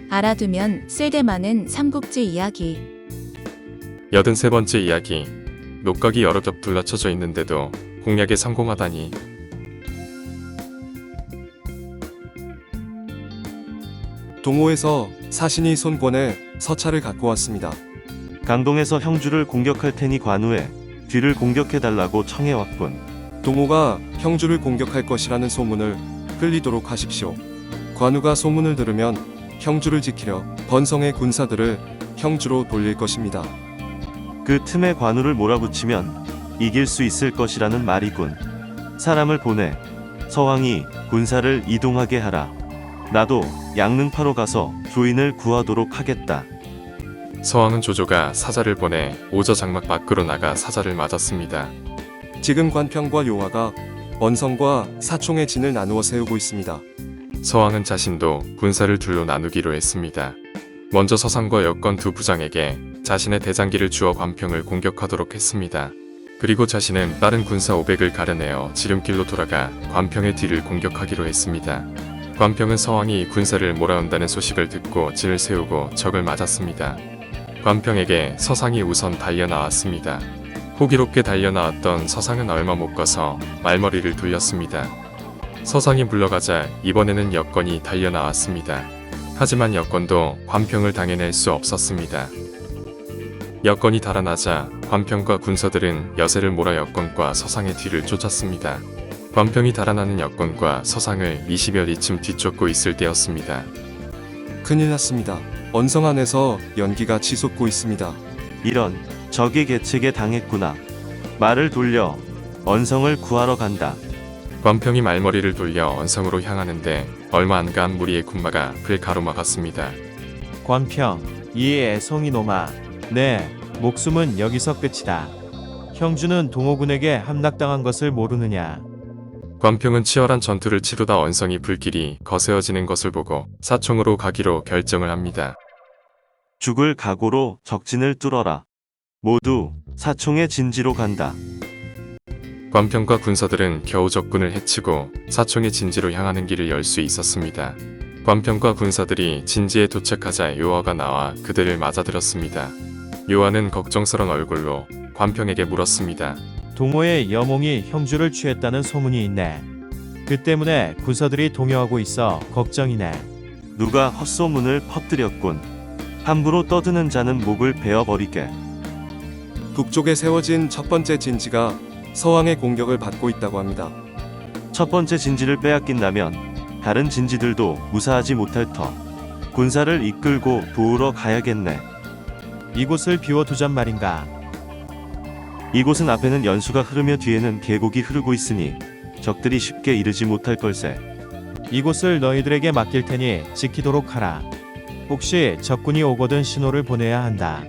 알아두면 쓸데많은 삼국지 이야기. 83번째 이야기. 녹각이 여러 겹 둘러쳐져 있는데도 공략에 성공하다니. 동호에서 사신이 손권에 서찰을 갖고 왔습니다. 강동에서 형주를 공격할 테니 관우에 뒤를 공격해달라고 청해왔군. 동호가 형주를 공격할 것이라는 소문을 흘리도록 하십시오. 관우가 소문을 들으면 형주를 지키려 번성의 군사들을 형주로 돌릴 것입니다. 그 틈에 관우를 몰아붙이면 이길 수 있을 것이라는 말이군. 사람을 보내 서왕이 군사를 이동하게 하라. 나도 양릉파로 가서 조인을 구하도록 하겠다. 서왕은 조조가 사자를 보내 오저 장막 밖으로 나가 사자를 맞았습니다. 지금 관평과 요하가 원성과 사총의 진을 나누어 세우고 있습니다. 서왕은 자신도 군사를 둘로 나누기로 했습니다. 먼저 서상과 여권 두 부장에게 자신의 대장기를 주어 관평을 공격하도록 했습니다. 그리고 자신은 빠른 군사 500을 가려내어 지름길로 돌아가 관평의 뒤를 공격하기로 했습니다. 관평은 서왕이 군사를 몰아온다는 소식을 듣고 진을 세우고 적을 맞았습니다. 관평에게 서상이 우선 달려나왔습니다. 호기롭게 달려나왔던 서상은 얼마 못 가서 말머리를 돌렸습니다. 서상이 물러가자 이번에는 여건이 달려나왔습니다. 하지만 여건도 관평을 당해낼 수 없었습니다. 여건이 달아나자 관평과 군사들은 여세를 몰아 여건과 서상의 뒤를 쫓았습니다. 관평이 달아나는 여건과 서상을 20여 리쯤 뒤쫓고 있을 때였습니다. 큰일 났습니다. 원성 안에서 연기가 치솟고 있습니다. 이런, 적의 계책에 당했구나. 말을 돌려 언성을 구하러 간다. 관평이 말머리를 돌려 언성으로 향하는데 얼마 안 간 무리의 군마가 그를 가로막았습니다. 관평, 이 애송이 놈아, 내 목숨은 여기서 끝이다. 형주는 동호군에게 함락당한 것을 모르느냐. 관평은 치열한 전투를 치르다 언성이 불길이 거세어지는 것을 보고 사총으로 가기로 결정을 합니다. 죽을 각오로 적진을 뚫어라. 모두 사총의 진지로 간다. 관평과 군사들은 겨우 적군을 해치고 사총의 진지로 향하는 길을 열 수 있었습니다. 관평과 군사들이 진지에 도착하자 요하가 나와 그들을 맞아들였습니다. 요하는 걱정스런 얼굴로 관평에게 물었습니다. 동호의 여몽이 형주를 취했다는 소문이 있네. 그 때문에 군사들이 동요하고 있어 걱정이네. 누가 헛소문을 퍼뜨렸군. 함부로 떠드는 자는 목을 베어버리게. 북쪽에 세워진 첫 번째 진지가 서왕의 공격을 받고 있다고 합니다. 첫 번째 진지를 빼앗긴다면 다른 진지들도 무사하지 못할 터. 군사를 이끌고 도우러 가야겠네. 이곳을 비워두잔 말인가. 이곳은 앞에는 연수가 흐르며 뒤에는 계곡이 흐르고 있으니 적들이 쉽게 이르지 못할 걸세. 이곳을 너희들에게 맡길 테니 지키도록 하라. 혹시 적군이 오거든 신호를 보내야 한다.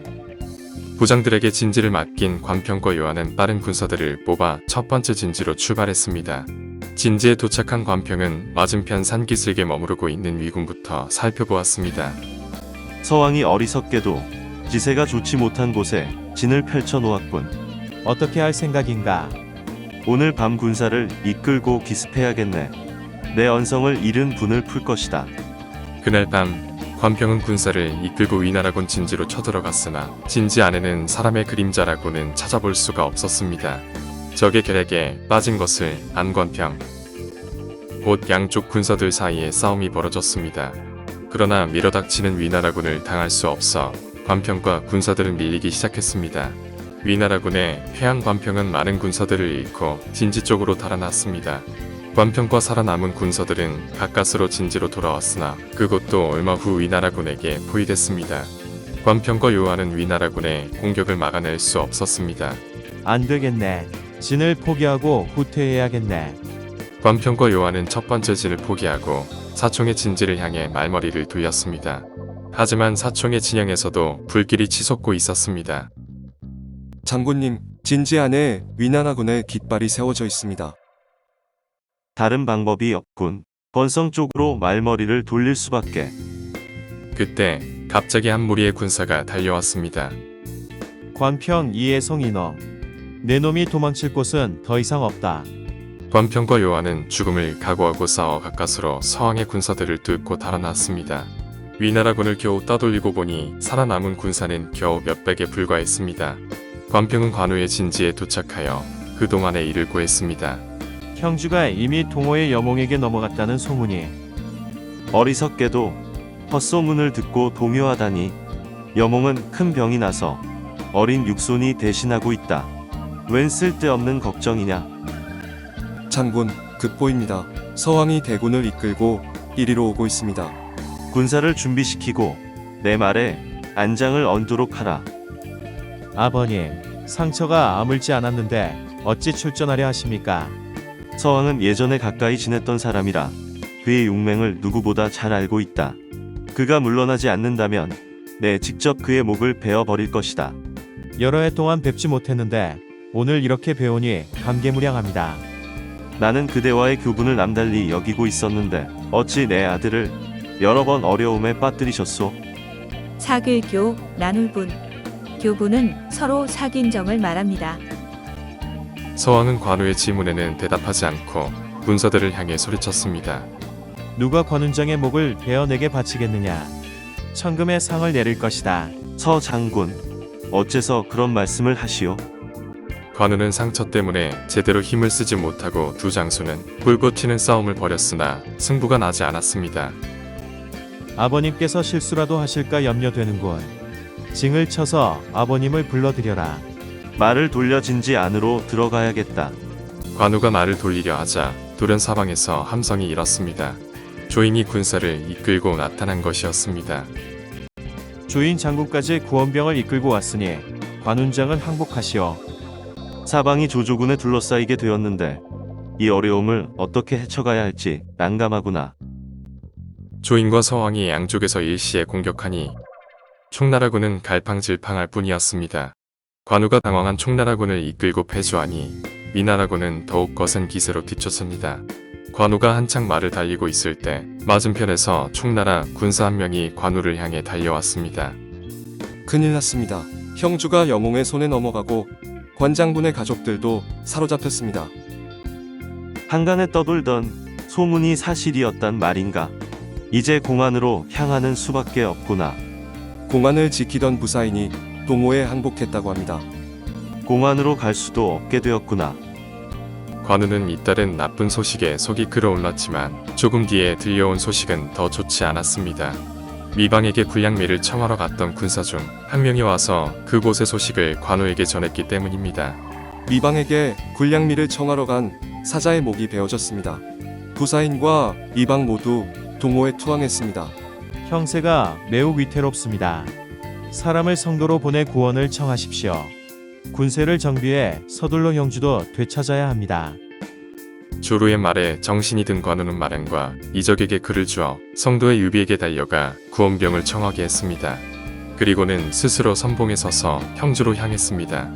부장들에게 진지를 맡긴 관평과 요하는 빠른 군사들을 뽑아 첫 번째 진지로 출발했습니다. 진지에 도착한 관평은 맞은편 산기슭에 머무르고 있는 위군부터 살펴보았습니다. 서왕이 어리석게도 지세가 좋지 못한 곳에 진을 펼쳐 놓았군. 어떻게 할 생각인가? 오늘 밤 군사를 이끌고 기습해야겠네. 내 언성을 잃은 분을 풀 것이다. 그날 밤 관평은 군사를 이끌고 위나라군 진지로 쳐들어갔으나 진지 안에는 사람의 그림자라고는 찾아볼 수가 없었습니다. 적의 계략에 빠진 것을 안 관평. 곧 양쪽 군사들 사이에 싸움이 벌어졌습니다. 그러나 밀어닥치는 위나라군을 당할 수 없어 관평과 군사들은 밀리기 시작했습니다. 위나라군의 패한 관평은 많은 군사들을 잃고 진지 쪽으로 달아났습니다. 관평과 살아남은 군사들은 가까스로 진지로 돌아왔으나 그곳도 얼마 후 위나라군에게 포위됐습니다. 관평과 요하는 위나라군의 공격을 막아낼 수 없었습니다. 안 되겠네. 진을 포기하고 후퇴해야겠네. 관평과 요하는 첫 번째 진을 포기하고 사총의 진지를 향해 말머리를 돌렸습니다. 하지만 사총의 진영에서도 불길이 치솟고 있었습니다. 장군님, 진지 안에 위나라군의 깃발이 세워져 있습니다. 다른 방법이 없군. 번성 쪽으로 말머리를 돌릴 수밖에. 그때 갑자기 한 무리의 군사가 달려왔습니다. 관평 이해성 이너. 내 놈이 도망칠 곳은 더 이상 없다. 관평과 요하는 죽음을 각오하고 싸워 가까스로 서왕의 군사들을 뚫고 달아났습니다. 위나라군을 겨우 따돌리고 보니 살아남은 군사는 겨우 몇백에 불과했습니다. 관평은 관우의 진지에 도착하여 그동안의 일을 고했습니다. 형주가 이미 동호의 여몽에게 넘어갔다는 소문이. 어리석게도 헛소문을 듣고 동요하다니. 여몽은 큰 병이 나서 어린 육손이 대신하고 있다. 웬 쓸데없는 걱정이냐. 장군, 급보입니다. 서왕이 대군을 이끌고 이리로 오고 있습니다. 군사를 준비시키고 내 말에 안장을 얹도록 하라. 아버님, 상처가 아물지 않았는데 어찌 출전하려 하십니까? 서왕은 예전에 가까이 지냈던 사람이라 그의 용맹을 누구보다 잘 알고 있다. 그가 물러나지 않는다면 내 직접 그의 목을 베어버릴 것이다. 여러 해 동안 뵙지 못했는데 오늘 이렇게 배우니 감개무량합니다. 나는 그대와의 교분을 남달리 여기고 있었는데 어찌 내 아들을 여러 번 어려움에 빠뜨리셨소? 사글교, 나눌분. 교분은 서로 사귄 정을 말합니다. 서왕은 관우의 질문에는 대답하지 않고 군사들을 향해 소리쳤습니다. 누가 관운장의 목을 베어내게 바치겠느냐? 천금의 상을 내릴 것이다. 서 장군, 어째서 그런 말씀을 하시오? 관우는 상처 때문에 제대로 힘을 쓰지 못하고 두 장수는 불꽃 튀는 싸움을 벌였으나 승부가 나지 않았습니다. 아버님께서 실수라도 하실까 염려되는군. 징을 쳐서 아버님을 불러들여라. 말을 돌려 진지 안으로 들어가야겠다. 관우가 말을 돌리려 하자 돌연 사방에서 함성이 일었습니다. 조인이 군사를 이끌고 나타난 것이었습니다. 조인 장군까지 구원병을 이끌고 왔으니 관운장을 항복하시오. 사방이 조조군에 둘러싸이게 되었는데 이 어려움을 어떻게 헤쳐가야 할지 난감하구나. 조인과 서왕이 양쪽에서 일시에 공격하니 총나라군은 갈팡질팡할 뿐이었습니다. 관우가 당황한 총나라군을 이끌고 패주하니 위나라군은 더욱 거센 기세로 뒤쫓습니다. 관우가 한창 말을 달리고 있을 때 맞은편에서 총나라 군사 한 명이 관우를 향해 달려왔습니다. 큰일 났습니다. 형주가 여몽의 손에 넘어가고 관장군의 가족들도 사로잡혔습니다. 한간에 떠돌던 소문이 사실이었단 말인가? 이제 공안으로 향하는 수밖에 없구나. 공안을 지키던 부사인이 동호에 항복했다고 합니다. 공안으로 갈 수도 없게 되었구나. 관우는 잇따른 나쁜 소식에 속이 끓어올랐지만 조금 뒤에 들려온 소식은 더 좋지 않았습니다. 미방에게 군량미를 청하러 갔던 군사 중 한 명이 와서 그곳의 소식을 관우에게 전했기 때문입니다. 미방에게 군량미를 청하러 간 사자의 목이 베어졌습니다. 부사인과 미방 모두 동호에 투항했습니다. 형세가 매우 위태롭습니다. 사람을 성도로 보내 구원을 청하십시오. 군세를 정비해 서둘러 형주도 되찾아야 합니다. 조루의 말에 정신이 든 관우는 마량과 이적에게 글을 주어 성도의 유비에게 달려가 구원병을 청하게 했습니다. 그리고는 스스로 선봉에 서서 형주로 향했습니다.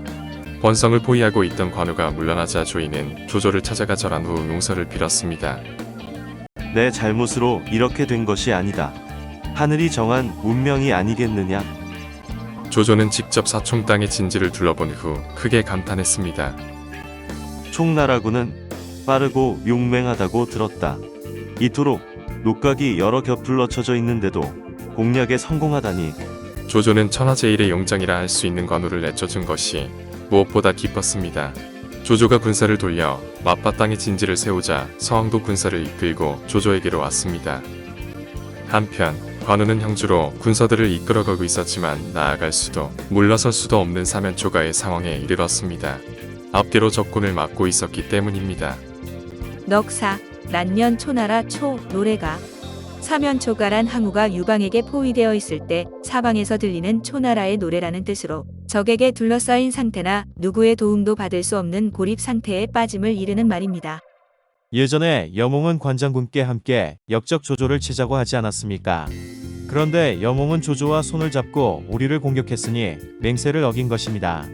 번성을 포위하고 있던 관우가 물러나자 조이는 조조를 찾아가 절한 후 용서를 빌었습니다. 내 잘못으로 이렇게 된 것이 아니다. 하늘이 정한 운명이 아니겠느냐? 조조는 직접 사총 땅의 진지를 둘러본 후 크게 감탄했습니다. 총나라군은 빠르고 용맹하다고 들었다. 이토록 녹각이 여러 겹둘러 쳐져 있는데도 공략에 성공하다니. 조조는 천하제일의 용장이라 할 수 있는 관우를 내쫓은 것이 무엇보다 기뻤습니다. 조조가 군사를 돌려 마파 땅의 진지를 세우자 서왕도 군사를 이끌고 조조에게로 왔습니다. 한편 관우는 형주로 군사들을 이끌어가고 있었지만 나아갈 수도 물러설 수도 없는 사면초가의 상황에 이르렀습니다. 앞뒤로 적군을 막고 있었기 때문입니다. 넉사, 난년 초나라 초, 노래가. 사면초가란 항우가 유방에게 포위되어 있을 때 사방에서 들리는 초나라의 노래라는 뜻으로 적에게 둘러싸인 상태나 누구의 도움도 받을 수 없는 고립 상태에 빠짐을 이르는 말입니다. 예전에 여몽은 관장군께 함께 역적 조조를 치자고 하지 않았습니까? 그런데 여몽은 조조와 손을 잡고 우리를 공격했으니 맹세를 어긴 것입니다.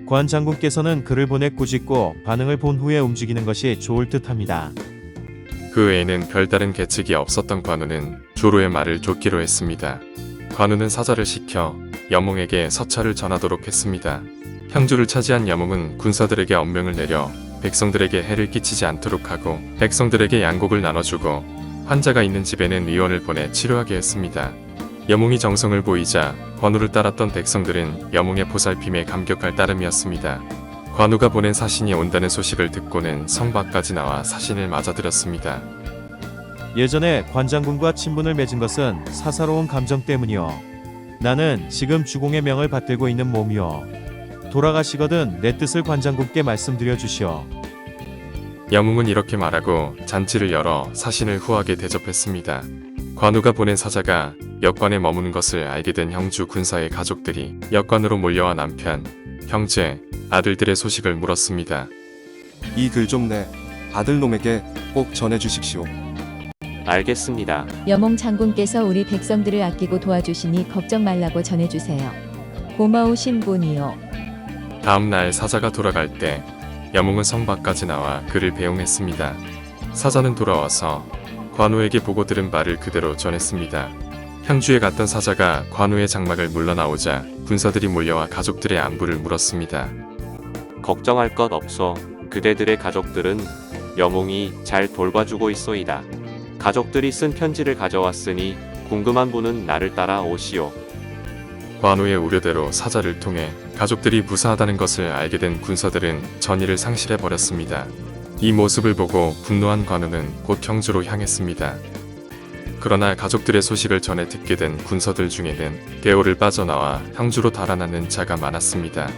관장군께서는 그를 보내 꾸짖고 반응을 본 후에 움직이는 것이 좋을 듯합니다. 그 외에는 별다른 계책이 없었던 관우는 조로의 말을 좇기로 했습니다. 관우는 사자를 시켜 여몽에게 서찰을 전하도록 했습니다. 형주를 차지한 여몽은 군사들에게 엄명을 내려 백성들에게 해를 끼치지 않도록 하고 백성들에게 양곡을 나눠주고 환자가 있는 집에는 의원을 보내 치료하게 했습니다. 여몽이 정성을 보이자 관우를 따랐던 백성들은 여몽의 보살핌에 감격할 따름이었습니다. 관우가 보낸 사신이 온다는 소식을 듣고는 성 밖까지 나와 사신을 맞아들였습니다. 예전에 관장군과 친분을 맺은 것은 사사로운 감정 때문이요. 나는 지금 주공의 명을 받들고 있는 몸이요. 돌아가시거든 내 뜻을 관장군께 말씀드려 주시오. 여몽은 이렇게 말하고 잔치를 열어 사신을 후하게 대접했습니다. 관우가 보낸 사자가 역관에 머무는 것을 알게 된 형주 군사의 가족들이 역관으로 몰려와 남편, 형제, 아들들의 소식을 물었습니다. 이 글 좀 내 아들놈에게 꼭 전해 주십시오. 알겠습니다. 여몽 장군께서 우리 백성들을 아끼고 도와주시니 걱정 말라고 전해주세요. 고마우신 분이요. 다음 날 사자가 돌아갈 때 여몽은 성 밖까지 나와 그를 배웅했습니다. 사자는 돌아와서 관우에게 보고 들은 말을 그대로 전했습니다. 향주에 갔던 사자가 관우의 장막을 물러나오자 군사들이 몰려와 가족들의 안부를 물었습니다. 걱정할 것 없어. 그대들의 가족들은 여몽이 잘 돌봐주고 있소이다. 가족들이 쓴 편지를 가져왔으니 궁금한 분은 나를 따라 오시오. 관우의 우려대로 사자를 통해 가족들이 무사하다는 것을 알게 된 군사들은 전의를 상실해버렸습니다. 이 모습을 보고 분노한 관우는 곧 형주로 향했습니다. 그러나 가족들의 소식을 전해 듣게 된 군서들 중에는 개오를 빠져나와 형주로 달아나는 자가 많았습니다.